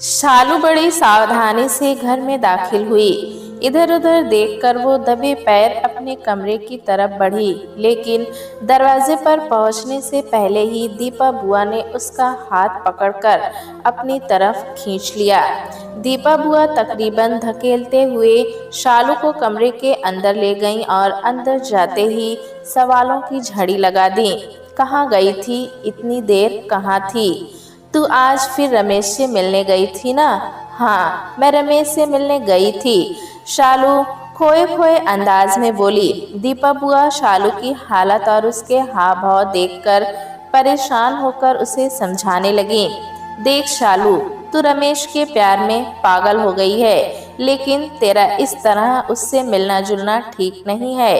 शालू बड़ी सावधानी से घर में दाखिल हुई। इधर उधर देखकर वो दबे पैर अपने कमरे की तरफ बढ़ी, लेकिन दरवाजे पर पहुंचने से पहले ही दीपा बुआ ने उसका हाथ पकड़कर अपनी तरफ खींच लिया। दीपा बुआ तकरीबन धकेलते हुए शालू को कमरे के अंदर ले गईं और अंदर जाते ही सवालों की झड़ी लगा दी। कहाँ गई थी? इतनी देर कहाँ थी? तू आज फिर रमेश से मिलने गई थी ना? हाँ, मैं रमेश से मिलने गई थी, शालू खोए खोए अंदाज में बोली। दीपा बुआ शालू की हालत और उसके हाव भाव देखकर परेशान होकर उसे समझाने लगी। देख शालू, तू रमेश के प्यार में पागल हो गई है, लेकिन तेरा इस तरह उससे मिलना जुलना ठीक नहीं है।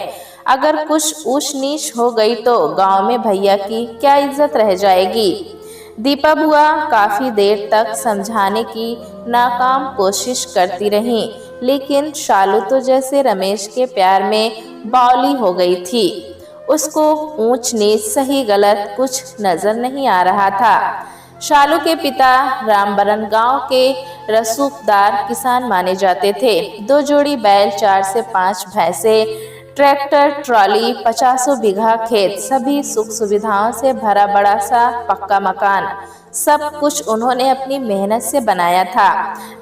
अगर कुछ ऊंच नीच हो गई तो गांव में भैया की क्या इज्जत रह जाएगी। दीपा बुआ काफी देर तक समझाने की नाकाम कोशिश करती रही, लेकिन शालू तो जैसे रमेश के प्यार में बावली हो गई थी। उसको ऊंच नीच सही गलत कुछ नजर नहीं आ रहा था। शालू के पिता रामबरन गांव के रसूखदार किसान माने जाते थे। 2 जोड़ी बैल, 4 से 5 भैंसे, ट्रैक्टर, ट्रॉली, 50 बीघा खेत, सभी सुख सुविधाओं से भरा बड़ा सा पक्का मकान, सब कुछ उन्होंने अपनी मेहनत से बनाया था।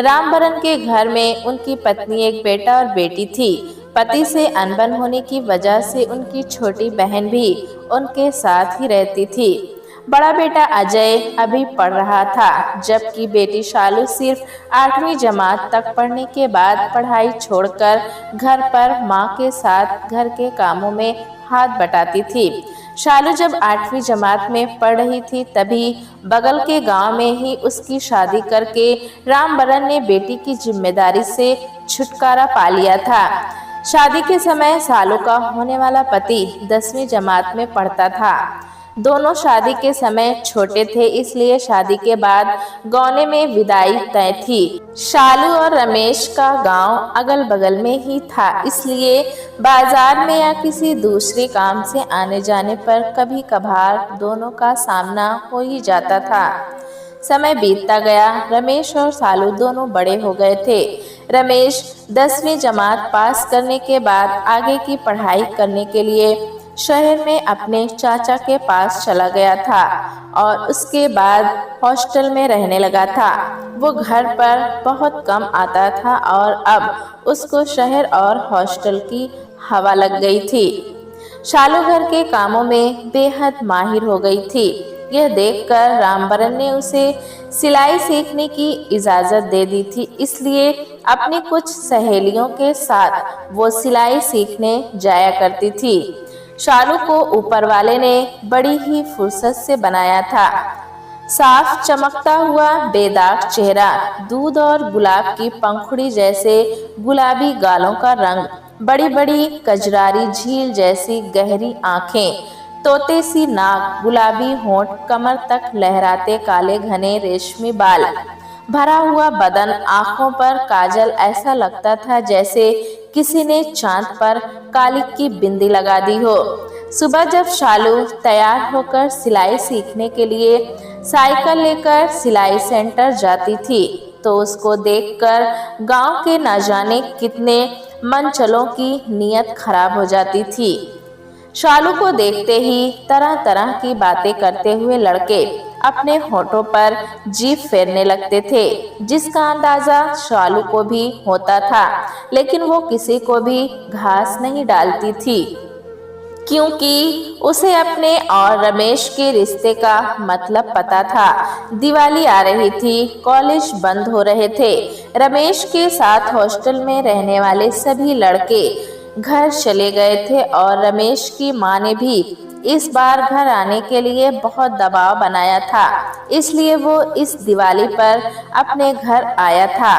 रामबरन के घर में उनकी पत्नी, एक बेटा और बेटी थी। पति से अनबन होने की वजह से उनकी छोटी बहन भी उनके साथ ही रहती थी। बड़ा बेटा अजय अभी पढ़ रहा था, जबकि बेटी शालू सिर्फ 8वीं जमात तक पढ़ने के बाद पढ़ाई छोड़कर घर पर मां के साथ घर के कामों में हाथ बटाती थी। शालू जब 8वीं जमात में पढ़ रही थी, तभी बगल के गांव में ही उसकी शादी करके रामबरन ने बेटी की जिम्मेदारी से छुटकारा पा लिया था। शादी के समय शालू का होने वाला पति 10वीं जमात में पढ़ता था। दोनों शादी के समय छोटे थे, इसलिए शादी के बाद गौने में विदाई तय थी। शालू और रमेश का गांव अगल बगल में ही था, इसलिए बाजार में या किसी दूसरे काम से आने जाने पर कभी कभार दोनों का सामना हो ही जाता था। समय बीतता गया। रमेश और शालू दोनों बड़े हो गए थे। रमेश 10वीं जमात पास करने के बाद आगे की पढ़ाई करने के लिए शहर में अपने चाचा के पास चला गया था और उसके बाद हॉस्टल में रहने लगा था। वो घर पर बहुत कम आता था और अब उसको शहर और हॉस्टल की हवा लग गई थी। शालू घर के कामों में बेहद माहिर हो गई थी। यह देखकर रामबरन ने उसे सिलाई सीखने की इजाजत दे दी थी, इसलिए अपनी कुछ सहेलियों के साथ वो सिलाई सीखने जाया करती थी। शालू को ऊपर वाले ने बड़ी ही फुर्सत से बनाया था। साफ चमकता हुआ बेदाग चेहरा, दूध और गुलाब की पंखुड़ी जैसे गुलाबी गालों का रंग, बड़ी बड़ी कजरारी झील जैसी गहरी आंखें, तोते सी नाक, गुलाबी होंठ, कमर तक लहराते काले घने रेशमी बाल, भरा हुआ बदन, आंखों पर काजल, ऐसा लगता था जैसे किसी ने चांद पर कालिक की बिंदी लगा दी हो। सुबह जब शालू तैयार होकर सिलाई सीखने के लिए साइकिल लेकर सिलाई सेंटर जाती थी, तो उसको देखकर गांव के न जाने कितने मनचलों की नीयत खराब हो जाती थी। शालू को देखते ही तरह तरह की बातें करते हुए लड़के अपने होठों पर जीभ फेरने लगते थे, जिसका अंदाजा शालू को भी होता था, लेकिन वो किसी को भी घास नहीं डालती थी, क्योंकि उसे अपने और रमेश के रिश्ते का मतलब पता था। दिवाली आ रही थी, कॉलेज बंद हो रहे थे। रमेश के साथ हॉस्टल में रहने वाले सभी लड़के घर चले गए थे और रमेश की मां ने भी इस बार घर आने के लिए बहुत दबाव बनाया था, इसलिए वो इस दिवाली पर अपने घर आया था।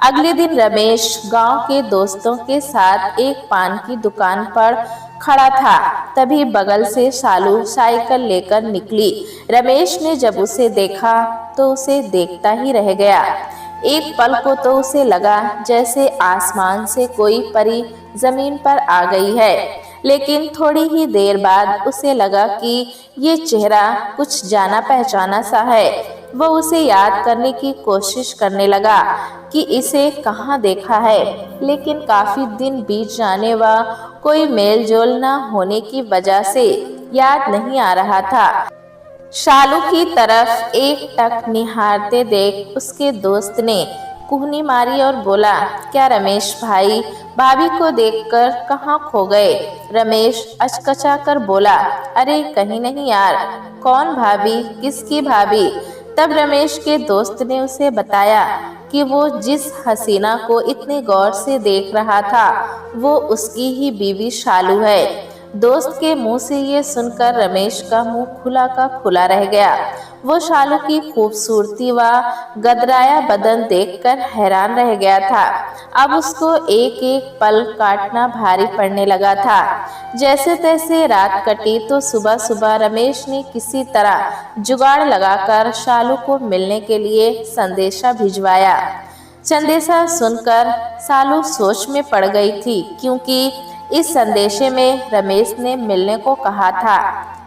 अगले दिन रमेश गांव के दोस्तों के साथ एक पान की दुकान पर खड़ा था, तभी बगल से शालू साइकिल लेकर निकली। रमेश ने जब उसे देखा तो उसे देखता ही रह गया। एक पल को तो उसे लगा जैसे आसमान से कोई परी जमीन पर आ गई है, लेकिन थोड़ी ही देर बाद उसे लगा कि ये चेहरा कुछ जाना पहचाना सा है। वो उसे याद करने की कोशिश करने लगा कि इसे कहाँ देखा है, लेकिन काफी दिन बीत जाने व कोई मेल जोल न होने की वजह से याद नहीं आ रहा था। शालू की तरफ एक टक निहारते देख उसके दोस्त ने कुहनी मारी और बोला, क्या रमेश भाई, भाभी को देखकर कहाँ खो गए? रमेश अचकचा कर बोला, अरे कहीं नहीं यार। कौन भाभी? किसकी भाभी? तब रमेश के दोस्त ने उसे बताया कि वो जिस हसीना को इतने गौर से देख रहा था वो उसकी ही बीवी शालू है। दोस्त के मुंह से ये सुनकर रमेश का मुंह खुला का खुला रह गया। वो शालू की खूबसूरती व गदराया बदन देखकर हैरान रह गया था। अब उसको एक एक पल काटना भारी पड़ने लगा था। जैसे तैसे रात कटी तो सुबह सुबह रमेश ने किसी तरह जुगाड़ लगाकर शालू को मिलने के लिए संदेशा भिजवाया। संदेशा सुनकर शालू सोच में पड़ गई थी, क्योंकि इस संदेशे में रमेश ने मिलने को कहा था,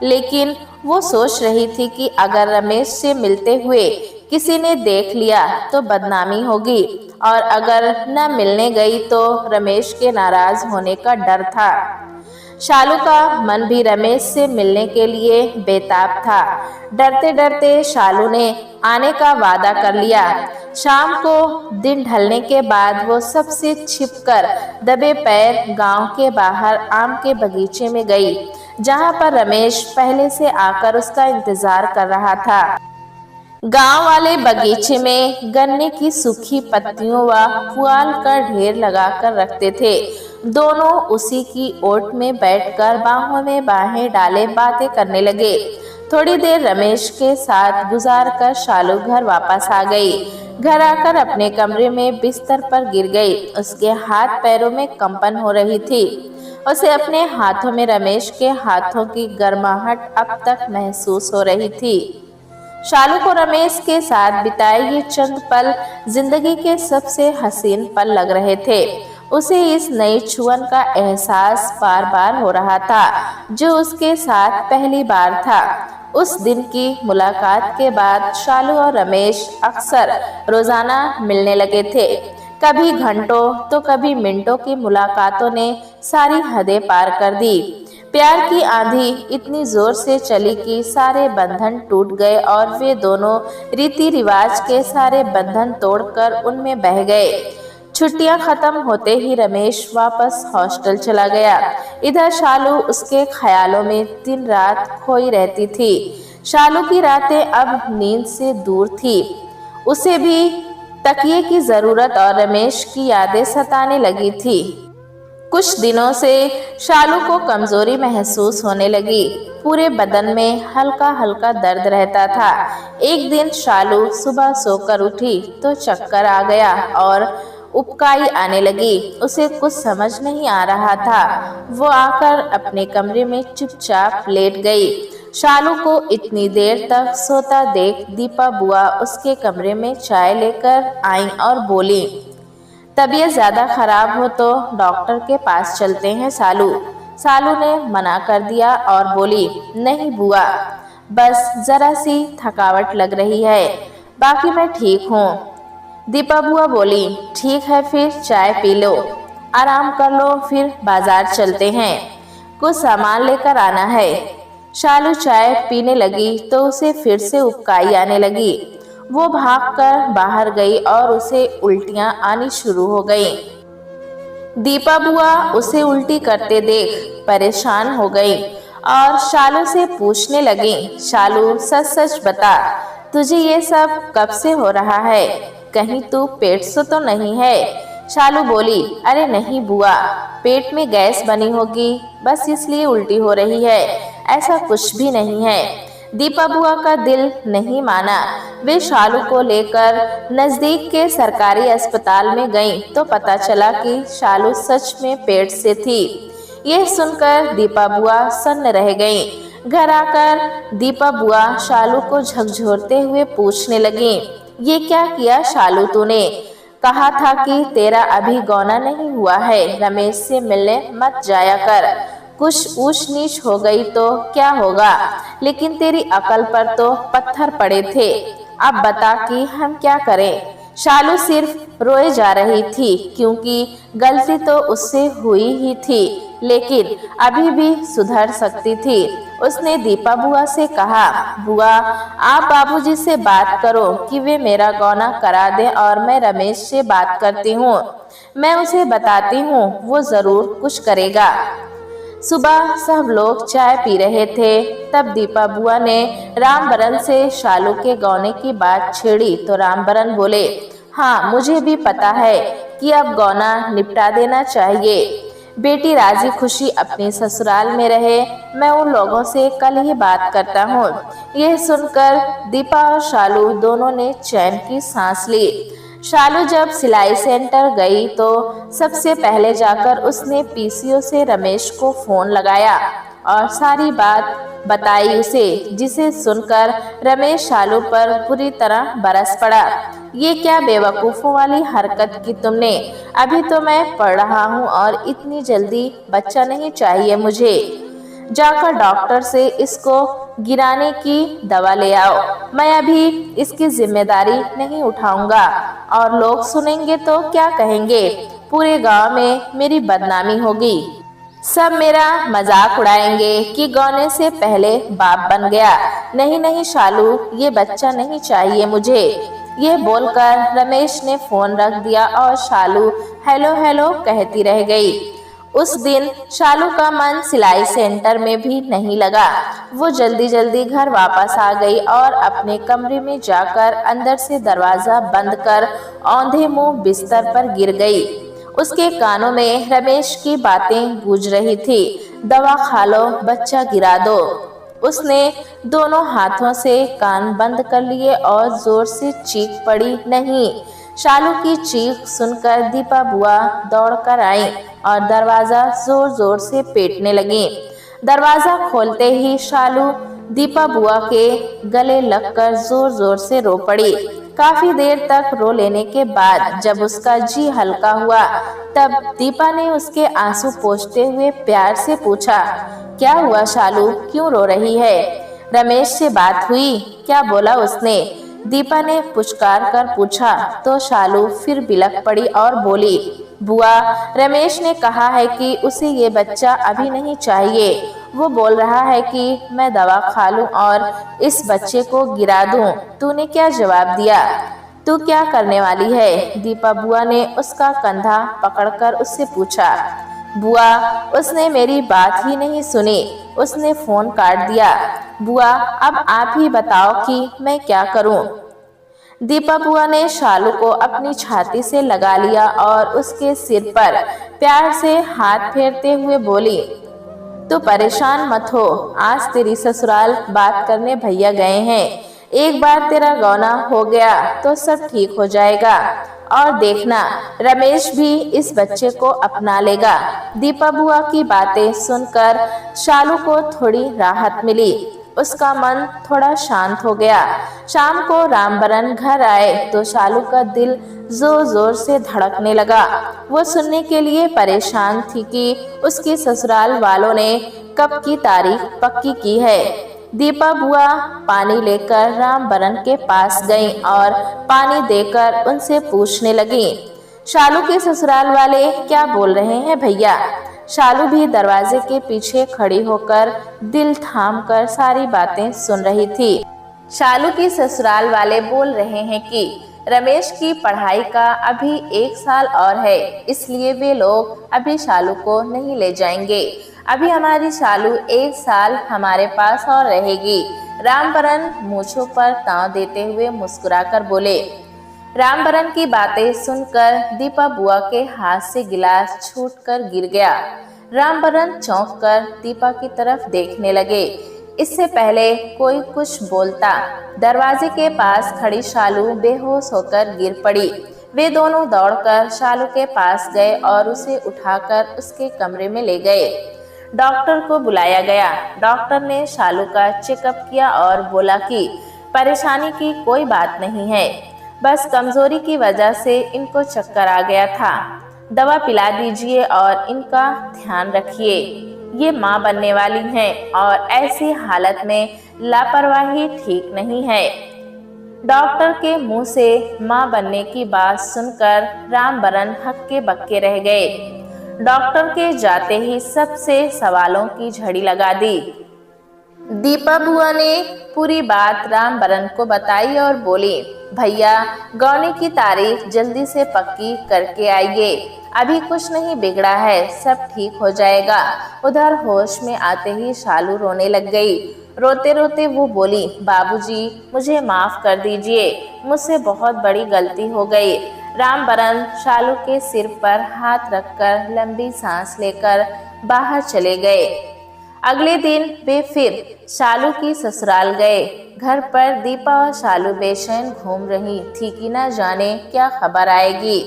लेकिन वो सोच रही थी कि अगर रमेश से मिलते हुए किसी ने देख लिया तो बदनामी होगी, और अगर न मिलने गई तो रमेश के नाराज होने का डर था। शालू का मन भी रमेश से मिलने के लिए बेताब था। डरते डरते शालू ने आने का वादा कर लिया। शाम को दिन ढलने के बाद वो सबसे छिपकर दबे पैर गांव के बाहर आम के बगीचे में गई, जहां पर रमेश पहले से आकर उसका इंतजार कर रहा था। गांव वाले बगीचे में गन्ने की सूखी पत्तियों व पुआल का ढेर लगाकर रखते थे। दोनों उसी की ओट में बैठकर बाहों में बाहें डाले बातें करने लगे। थोड़ी देर रमेश के साथ गुजार कर शालू घर वापस आ गई। घर आकर अपने कमरे में बिस्तर पर गिर गई। उसके हाथ पैरों में कंपन हो रही थी। उसे अपने हाथों में रमेश के हाथों की गर्माहट अब तक महसूस हो रही थी। शालू को रमेश के साथ बिताए ये चंद पल जिंदगी के सबसे हसीन पल लग रहे थे। उसे इस नई छुअन का एहसास बार बार हो रहा था, जो उसके साथ पहली बार था। उस दिन की मुलाकात के बाद शालू और रमेश अक्सर रोजाना मिलने लगे थे। कभी घंटों तो कभी मिनटों की मुलाकातों ने सारी हदें पार कर दी। प्यार की आंधी इतनी जोर से चली कि सारे बंधन टूट गए और वे दोनों रीति रिवाज के सारे बंधन तोड़कर उनमें बह गए। छुट्टियां खत्म होते ही रमेश वापस हॉस्टल चला गया। इधर शालू उसके ख्यालों में दिन रात खोई रहती थी। शालू की रातें अब नींद से दूर थी। उसे भी तकिए की जरूरत और रमेश की यादें सताने लगी थी। कुछ दिनों से शालू को कमजोरी महसूस होने लगी। पूरे बदन में हल्का हल्का दर्द रहता था। एक दिन शालू सुबह सोकर उठी तो चक्कर आ गया और उबकाई आने लगी। उसे कुछ समझ नहीं आ रहा था। वो आकर अपने कमरे में चुपचाप लेट गई। शालू को इतनी देर तक सोता देख दीपा बुआ उसके कमरे में चाय लेकर आईं और बोली, तबीयत ज्यादा खराब हो तो डॉक्टर के पास चलते हैं शालू। शालू ने मना कर दिया और बोली, नहीं बुआ, बस जरा सी थकावट लग रही है, बाकी मैं ठीक हूँ। दीपा बुआ बोली, ठीक है फिर चाय पी लो, आराम कर लो, फिर बाजार चलते हैं, कुछ सामान लेकर आना है। शालू चाय पीने लगी तो उसे फिर से उबकाई आने लगी। वो भागकर बाहर गई और उसे उल्टियां आनी शुरू हो गईं। दीपा बुआ उसे उल्टी करते देख परेशान हो गई और शालू से पूछने लगी, शालू सच सच बता, तुझे ये सब कब से हो रहा है? कहीं तू पेट से तो नहीं है? शालू बोली, अरे नहीं बुआ, पेट में गैस बनी होगी, बस इसलिए उल्टी हो रही है, ऐसा कुछ भी नहीं है। दीपा बुआ का दिल नहीं माना। वे शालू को लेकर नजदीक के सरकारी अस्पताल में गईं तो पता चला कि शालू सच में पेट से थी। यह सुनकर दीपा बुआ सन्न रह गईं। घर आकर दीपा बुआ शालू को झकझोरते हुए पूछने लगी, ये क्या किया शालू तूने? कहा था कि तेरा अभी गौना नहीं हुआ है, रमेश से मिलने मत जाया कर, कुछ ऊंच नीच हो गई तो क्या होगा, लेकिन तेरी अकल पर तो पत्थर पड़े थे। अब बता कि हम क्या करें। शालू सिर्फ रोए जा रही थी क्योंकि गलती तो उससे हुई ही थी, लेकिन अभी भी सुधर सकती थी। उसने दीपा बुआ से कहा, बुआ आप बाबूजी से बात करो कि वे मेरा गौना करा दें और मैं रमेश से बात करती हूँ। मैं उसे बताती हूँ, वो जरूर कुछ करेगा। सुबह सब लोग चाय पी रहे थे, तब दीपा बुआ ने रामबरन से शालू के गौने की बात छेड़ी तो रामबरन बोले, हाँ मुझे भी पता है कि अब गौना निपटा देना चाहिए। बेटी राजी खुशी अपनी ससुराल में रहे, मैं उन लोगों से कल ही बात करता हूँ। यह सुनकर दीपा और शालू दोनों ने चैन की सांस ली। शालू जब सिलाई सेंटर गई तो सबसे पहले जाकर उसने पीसीओ से रमेश को फोन लगाया और सारी बात बताई उसे, जिसे सुनकर रमेश शालू पर पूरी तरह बरस पड़ा। ये क्या बेवकूफ़ों वाली हरकत की तुमने? अभी तो मैं पढ़ रहा हूँ और इतनी जल्दी बच्चा नहीं चाहिए मुझे। जाकर डॉक्टर से इसको गिराने की दवा ले आओ। मैं अभी इसकी जिम्मेदारी नहीं उठाऊंगा और लोग सुनेंगे तो क्या कहेंगे? पूरे गांव में मेरी बदनामी होगी। सब मेरा मजाक उड़ाएंगे कि गौने से पहले बाप बन गया। नहीं नहीं शालू, ये बच्चा नहीं चाहिए मुझे। ये बोलकर रमेश ने फोन रख दिया और शालू हेलो हेलो कहती रह गई। उस दिन शालू का मन सिलाई सेंटर में भी नहीं लगा। वो जल्दी जल्दी घर वापस आ गई और अपने कमरे में जाकर अंदर से दरवाजा बंद कर औंधे मुंह बिस्तर पर गिर गई। उसके कानों में रमेश की बातें गूंज रही थी, दवा खा लो, बच्चा गिरा दो। उसने दोनों हाथों से कान बंद कर लिए और जोर से चीख पड़ी, नहीं। शालू की चीख सुनकर दीपा बुआ दौड़कर आई और दरवाजा जोर जोर से पीटने लगी। दरवाजा खोलते ही शालू दीपा बुआ के गले लगकर जोर जोर से रो पड़ी। काफी देर तक रो लेने के बाद जब उसका जी हल्का हुआ, तब दीपा ने उसके आंसू पोंछते हुए प्यार से पूछा, क्या हुआ शालू, क्यों रो रही है? रमेश से बात हुई? क्या बोला उसने? दीपा ने पुचकार कर पूछा तो शालू फिर बिलख पड़ी और बोली, बुआ रमेश ने कहा है कि उसे ये बच्चा अभी नहीं चाहिए। वो बोल रहा है कि मैं दवा खा लूं और इस बच्चे को गिरा दूं। तूने क्या जवाब दिया? तू क्या करने वाली है? दीपा बुआ ने उसका कंधा पकड़कर उससे पूछा। बुआ उसने मेरी बात ही नहीं सुनी, उसने फोन काट दिया। बुआ अब आप ही बताओ कि मैं क्या करूं? दीपा बुआ ने शालू को अपनी छाती से लगा लिया और उसके सिर पर प्यार से हाथ फेरते हुए बोली, तू परेशान मत हो, आज तेरी ससुराल बात करने भैया गए हैं। एक बार तेरा गौना हो गया तो सब ठीक हो जाएगा और देखना रमेश भी इस बच्चे को अपना लेगा। दीपा बुआ की बातें सुनकर शालू को थोड़ी राहत मिली, उसका मन थोड़ा शांत हो गया। शाम को रामबरन घर आए तो शालू का दिल जोर जोर से धड़कने लगा। वो सुनने के लिए परेशान थी कि उसके ससुराल वालों ने कब की तारीख पक्की की है। दीपा बुआ पानी लेकर रामबरन के पास गईं और पानी देकर उनसे पूछने लगी, शालू के ससुराल वाले क्या बोल रहे हैं भैया? शालू भी दरवाजे के पीछे खड़ी होकर दिल थाम कर सारी बातें सुन रही थी। शालू के ससुराल वाले बोल रहे हैं कि रमेश की पढ़ाई का अभी 1 साल और है, इसलिए वे लोग अभी शालू को नहीं ले जाएंगे। अभी हमारी शालू 1 साल हमारे पास और रहेगी। रामबरन मूंछों पर ताव देते हुए मुस्कुराकर बोले। रामबरन की बातें सुनकर दीपा बुआ के हाथ से गिलास छूटकर गिर गया। रामबरन चौंक कर दीपा की तरफ देखने लगे। इससे पहले कोई कुछ बोलता, दरवाजे के पास खड़ी शालू बेहोश होकर गिर पड़ी। वे दोनों दौड़कर शालू के पास गए और उसे उठाकर उसके कमरे में ले गए। डॉक्टर को बुलाया गया। डॉक्टर ने शालू का चेकअप किया और बोला कि परेशानी की कोई बात नहीं है, बस कमजोरी की वजह से इनको चक्कर आ गया था। दवा पिला दीजिए और इनका ध्यान रखिए। ये माँ बनने वाली हैं और ऐसी हालत में लापरवाही ठीक नहीं है। डॉक्टर के मुंह से मां बनने की बात सुनकर रामबरन हक्के बक्के रह गए। डॉक्टर के जाते ही सबसे सवालों की झड़ी लगा दी। दीपा बुआ ने पूरी बात रामबरन को बताई और बोली, भैया गौनी की तारीख जल्दी से पक्की करके आइए, अभी कुछ नहीं बिगड़ा है, सब ठीक हो जाएगा। उधर होश में आते ही शालू रोने लग गई। रोते रोते वो बोली, बाबूजी मुझे माफ कर दीजिए, मुझसे बहुत बड़ी गलती हो गई। रामबरन शालू के सिर पर हाथ रखकर लंबी सांस लेकर बाहर चले गए। अगले दिन वे फिर शालू की ससुराल गए। घर पर दीपा और शालू बेचैन घूम रही थी कि न जाने क्या खबर आएगी।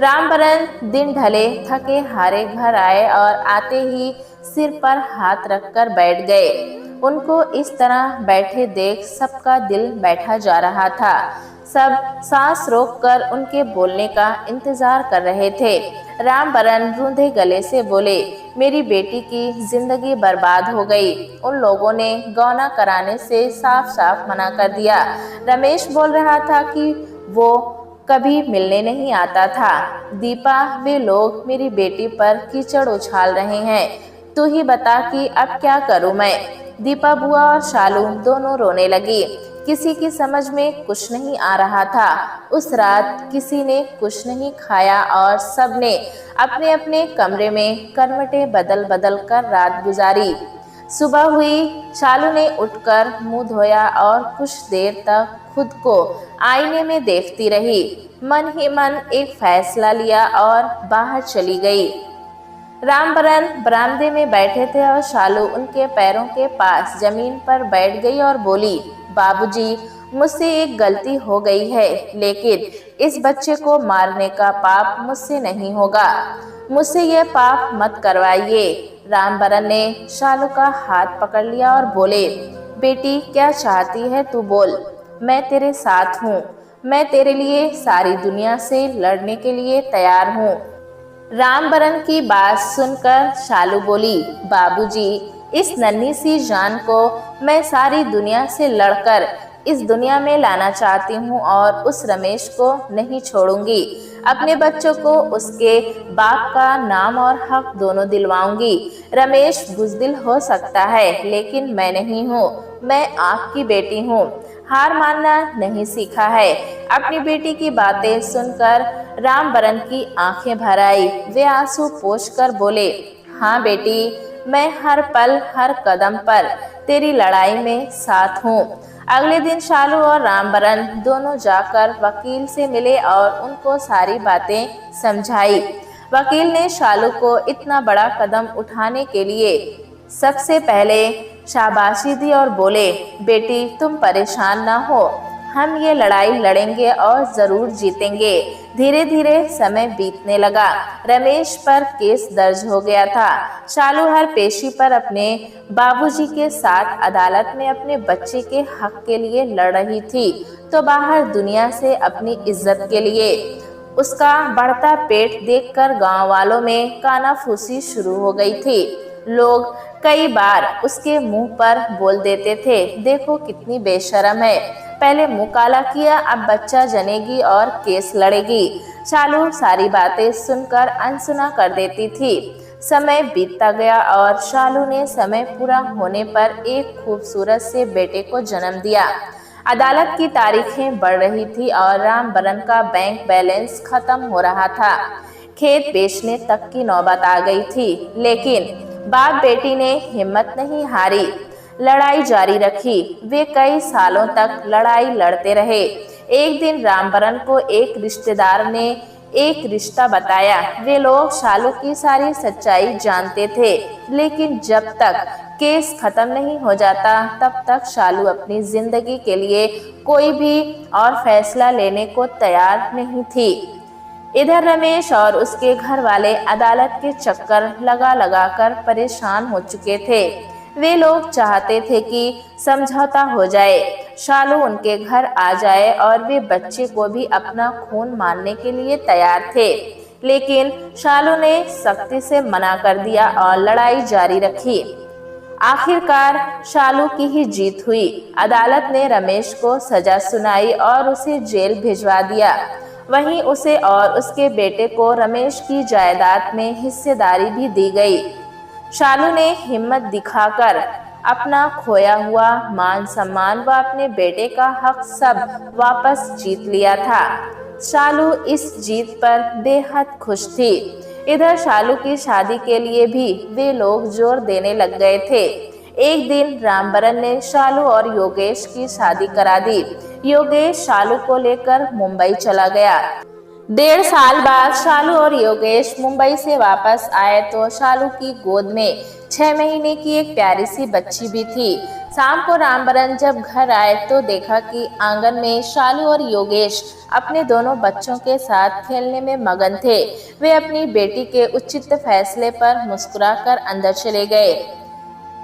रामबरन दिन ढले थके हारे घर आए और आते ही सिर पर हाथ रखकर बैठ गए। उनको इस तरह बैठे देख सबका दिल बैठा जा रहा था। सब सांस रोककर उनके बोलने का इंतजार कर रहे थे। रामबरन रूंधे गले से बोले, मेरी बेटी की जिंदगी बर्बाद हो गई। उन लोगों ने गौना कराने से साफ साफ मना कर दिया। रमेश बोल रहा था कि वो कभी मिलने नहीं आता था। दीपा वे लोग मेरी बेटी पर कीचड़ उछाल रहे हैं, तू ही बता कि अब क्या करूं मैं। दीपा बुआ और शालू दोनों रोने लगी। किसी की समझ में कुछ नहीं आ रहा था। उस रात किसी ने कुछ नहीं खाया और सबने अपने अपने कमरे में करवटें बदल बदल कर रात गुजारी। सुबह हुई, शालू ने उठकर मुंह धोया और कुछ देर तक खुद को आईने में देखती रही। मन ही मन एक फैसला लिया और बाहर चली गई। रामबरन बरामदे में बैठे थे और शालू उनके पैरों के पास जमीन पर बैठ गई और बोली, बाबूजी मुझसे एक गलती हो गई है, लेकिन इस बच्चे को मारने का पाप मुझसे नहीं होगा। मुझसे यह पाप मत करवाइए। रामबरन ने शालू का हाथ पकड़ लिया और बोले, बेटी क्या चाहती है तू बोल, मैं तेरे साथ हूँ। मैं तेरे लिए सारी दुनिया से लड़ने के लिए तैयार हूँ। रामबरन की बात सुनकर शालू बोली, बाबूजी इस नन्ही सी जान को मैं सारी दुनिया से लड़कर इस दुनिया में लाना चाहती हूँ और उस रमेश को नहीं छोड़ूंगी। अपने बच्चों को उसके बाप का नाम और हक दोनों दिलवाऊंगी। रमेश बुज़दिल हो सकता है, लेकिन मैं नहीं हूँ। मैं आपकी बेटी हूँ, हार मानना नहीं सीखा है। अपनी बेटी की बातें सुनकर रामबरन की आंखें भर आई। वे आंसू पोंछकर बोले, हाँ बेटी, मैं हर पल हर कदम पर तेरी लड़ाई में साथ हूँ। अगले दिन शालू और रामबरन दोनों जाकर वकील से मिले और उनको सारी बातें समझाई। वकील ने शालू को इतना बड़ा कदम उठाने के लिए सबसे पहले शाबाशी दी और बोले, बेटी तुम परेशान ना हो, हम ये लड़ाई लड़ेंगे और जरूर जीतेंगे। धीरे धीरे समय बीतने लगा। रमेश पर केस दर्ज हो गया था। शालू हर पेशी पर अपने बाबूजी के साथ अदालत में अपने बच्चे के हक के लिए लड़ रही थी, तो बाहर दुनिया से अपनी इज्जत के लिए। उसका बढ़ता पेट देखकर गांव वालों में कानाफूसी शुरू हो गई थी। लोग कई बार उसके मुंह पर बोल देते थे, देखो कितनी बेशर्म है, पहले मुंह काला किया, अब बच्चा जनेगी और केस लड़ेगी। शालू सारी बातें सुनकर अनसुना कर देती थी। समय बीतता गया और शालू ने समय पूरा होने पर एक खूबसूरत से बेटे को जन्म दिया। अदालत की तारीखें बढ़ रही थी और रामबरन का बैंक बैलेंस खत्म हो रहा था। खेत बेचने तक की नौबत आ गई थी, लेकिन बाप बेटी ने हिम्मत नहीं हारी, लड़ाई जारी रखी। वे कई सालों तक लड़ाई लड़ते रहे। एक दिन रामबरन को एक रिश्तेदार ने एक रिश्ता बताया। वे लोग शालू की सारी सच्चाई जानते थे, लेकिन जब तक केस खत्म नहीं हो जाता तब तक शालू अपनी जिंदगी के लिए कोई भी और फैसला लेने को तैयार नहीं थी। इधर रमेश और उसके घर वाले अदालत के चक्कर लगा लगा कर परेशान हो चुके थे। वे लोग चाहते थे कि समझौता हो जाए, शालू उनके घर आ जाए और वे बच्चे को भी अपना खून मानने के लिए तैयार थे। लेकिन शालू ने सख्ती से मना कर दिया और लड़ाई जारी रखी। आखिरकार शालू की ही जीत हुई। अदालत ने रमेश को सजा सुनाई और उसे जेल भिजवा दिया। वहीं उसे और उसके बेटे को रमेश की जायदाद में हिस्सेदारी भी दी गई। शालू ने हिम्मत दिखाकर अपना खोया हुआ मान सम्मान व अपने बेटे का हक सब वापस जीत लिया था। शालू इस जीत पर बेहद खुश थी। इधर शालू की शादी के लिए भी वे लोग जोर देने लग गए थे। एक दिन रामबरन ने शालू और योगेश की शादी करा दी। योगेश शालू को लेकर मुंबई चला गया। 1.5 साल बाद शालू और योगेश मुंबई से वापस आए तो शालू की गोद में 6 महीने की एक प्यारी सी बच्ची भी थी। शाम को रामबरन जब घर आए तो देखा कि आंगन में शालू और योगेश अपने दोनों बच्चों के साथ खेलने में मगन थे। वे अपनी बेटी के उचित फैसले पर मुस्कुराकर अंदर चले गए।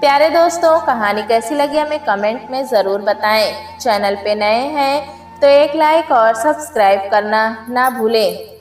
प्यारे दोस्तों, कहानी कैसी लगी हमें कमेंट में ज़रूर बताएं। चैनल पे नए हैं तो एक लाइक और सब्सक्राइब करना ना भूलें।